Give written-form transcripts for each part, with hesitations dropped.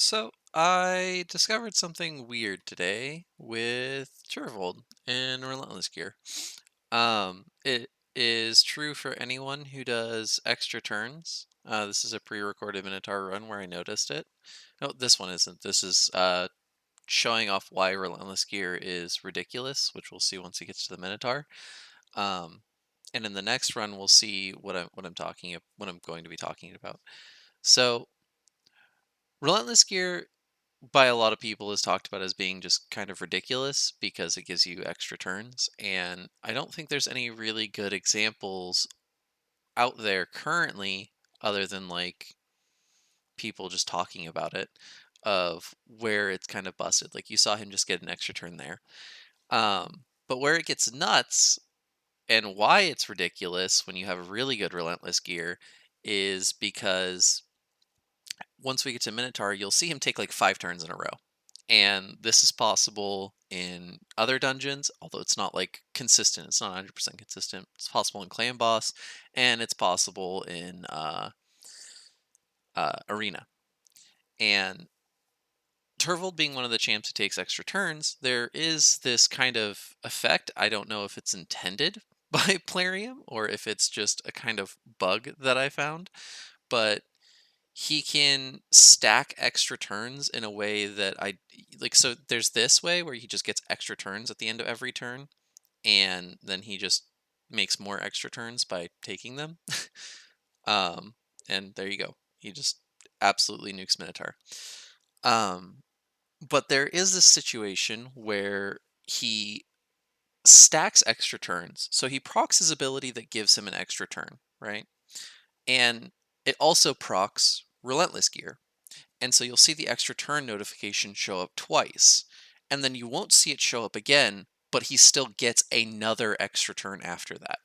So I discovered something weird today with Turvold in Relentless gear. It is true for anyone who does extra turns. This is a pre-recorded Minotaur run where I noticed it. No, this one isn't. This is showing off why Relentless gear is ridiculous, which we'll see once he gets to the Minotaur. Um, and in the next run, we'll see what I'm going to be talking about. So Relentless gear by a lot of people is talked about as being just kind of ridiculous because it gives you extra turns. And I don't think there's any really good examples out there currently, other than like people just talking about it, of where it's kind of busted. Like you saw him just get an extra turn there. But where it gets nuts and why it's ridiculous when you have really good Relentless gear is because once we get to Minotaur, you'll see him take like 5 turns in a row. And this is possible in other dungeons, although it's not like consistent. It's not 100% consistent. It's possible in Clan Boss, and it's possible in Arena. And Turvold being one of the champs who takes extra turns, there is this kind of effect. I don't know if it's intended by Plarium or if it's just a kind of bug that I found, but he can stack extra turns in a way that I like. So there's this way where he just gets extra turns at the end of every turn, and then he just makes more extra turns by taking them. um, and there you go. He just absolutely nukes Minotaur. Um, but there is this situation where he stacks extra turns. So he procs his ability that gives him an extra turn, right? And it also procs Relentless Gear. And so you'll see the extra turn notification show up twice. And then you won't see it show up again, but he still gets another extra turn after that.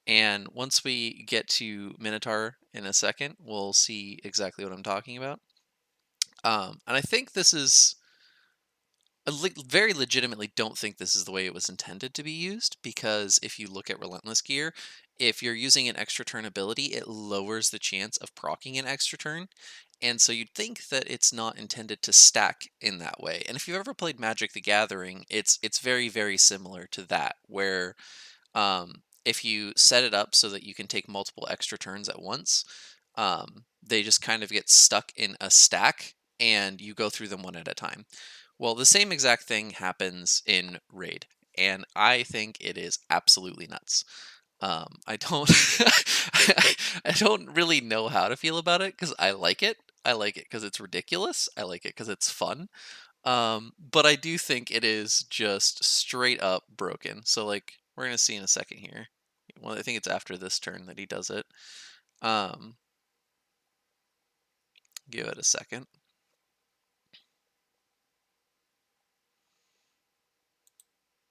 And once we get to Minotaur in a second, we'll see exactly what I'm talking about. And I think this is very legitimately don't think this is the way it was intended to be used, because if you look at Relentless Gear, if you're using an extra turn ability, it lowers the chance of proccing an extra turn. And so you'd think that it's not intended to stack in that way. And if you've ever played Magic the Gathering, it's very, very similar to that, where if you set it up so that you can take multiple extra turns at once, they just kind of get stuck in a stack and you go through them one at a time. Well, the same exact thing happens in Raid, and I think it is absolutely nuts. I don't, I don't really know how to feel about it because I like it. I like it because it's ridiculous. I like it because it's fun. But I do think it is just straight up broken. So like we're gonna see in a second here. Well, I think it's after this turn that he does it. Um, Give it a second.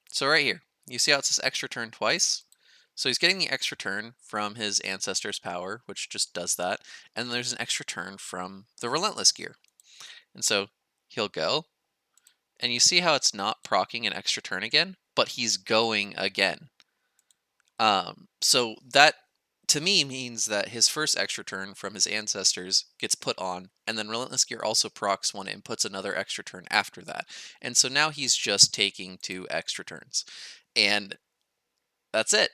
So right here, you see how it says extra turn twice? So he's getting the extra turn from his ancestor's power, which just does that. And then there's an extra turn from the Relentless gear. And so he'll go, and you see how it's not proccing an extra turn again, but he's going again. So that to me means that his first extra turn from his ancestors gets put on, and then Relentless Gear also procs one and puts another extra turn after that. And so now he's just taking 2 extra turns. And that's it.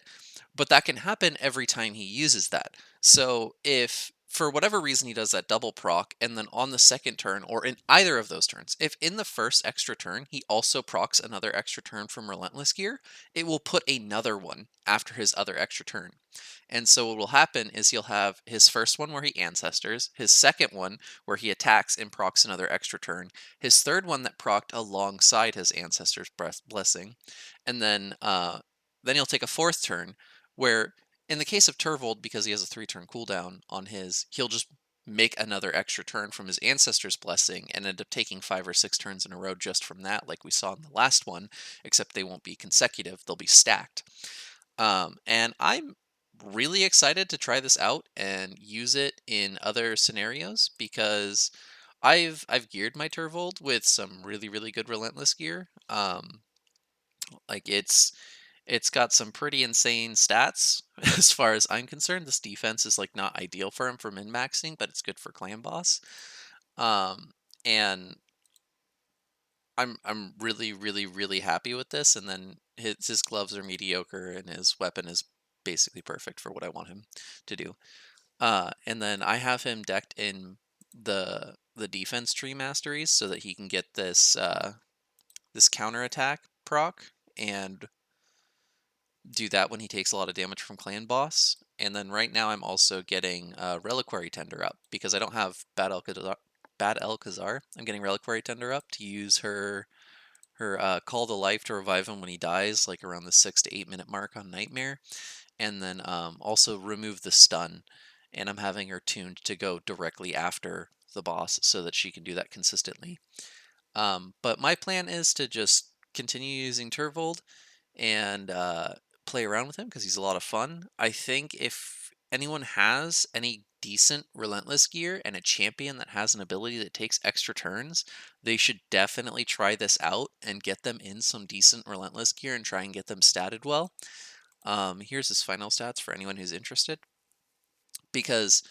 But that can happen every time he uses that. So if for whatever reason he does that double proc, and then on the second turn, or in either of those turns, if in the first extra turn he also procs another extra turn from Relentless Gear, it will put another one after his other extra turn. And so what will happen is he'll have his first one where he ancestors, his second one where he attacks and procs another extra turn, his third one that procced alongside his ancestor's blessing, and then he'll take a fourth turn where, in the case of Turvold, because he has a 3-turn cooldown on his, he'll just make another extra turn from his ancestor's blessing and end up taking 5 or 6 turns in a row just from that, like we saw in the last one, except they won't be consecutive, they'll be stacked. And I'm really excited to try this out and use it in other scenarios because I've geared my Turvold with some really, really good Relentless gear. Like it's got some pretty insane stats as far as I'm concerned. This defense is like not ideal for him for min maxing, but it's good for clan boss. Um, and I'm really, really, really happy with this. And then his gloves are mediocre, and his weapon is basically perfect for what I want him to do. And then I have him decked in the defense tree masteries so that he can get this counterattack proc and do that when he takes a lot of damage from clan boss. And then right now I'm also getting Reliquary Tender up because I don't have Bad Alcazar. I'm getting Reliquary Tender up to use her call to life to revive him when he dies, like around the 6 to 8 minute mark on Nightmare, and then also remove the stun. And I'm having her tuned to go directly after the boss so that she can do that consistently. But my plan is to just continue using Turvold and play around with him because he's a lot of fun. I think if anyone has any decent Relentless gear and a champion that has an ability that takes extra turns, they should definitely try this out and get them in some decent Relentless gear and try and get them statted well. Here's his final stats for anyone who's interested. Because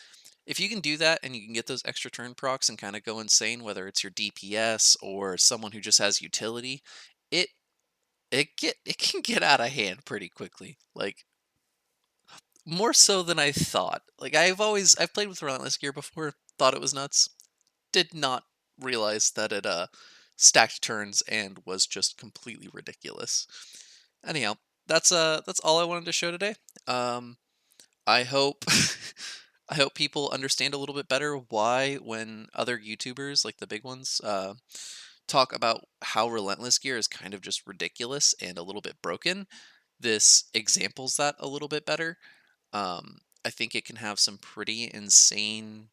if you can do that and you can get those extra turn procs and kind of go insane, whether it's your DPS or someone who just has utility, it it can get out of hand pretty quickly. Like more so than I thought. Like I've played with Relentless gear before, thought it was nuts, did not realize that it stacked turns and was just completely ridiculous. Anyhow, that's all I wanted to show today. I hope I hope people understand a little bit better why when other YouTubers like the big ones talk about how Relentless gear is kind of just ridiculous and a little bit broken, this examples that a little bit better. I think it can have some pretty insane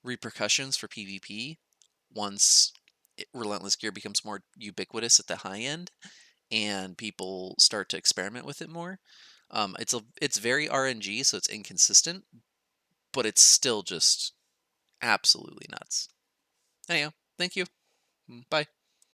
repercussions for PvP once Relentless gear becomes more ubiquitous at the high end and people start to experiment with it more. It's very RNG, so it's inconsistent, but it's still just absolutely nuts. Anyhow, thank you. Bye.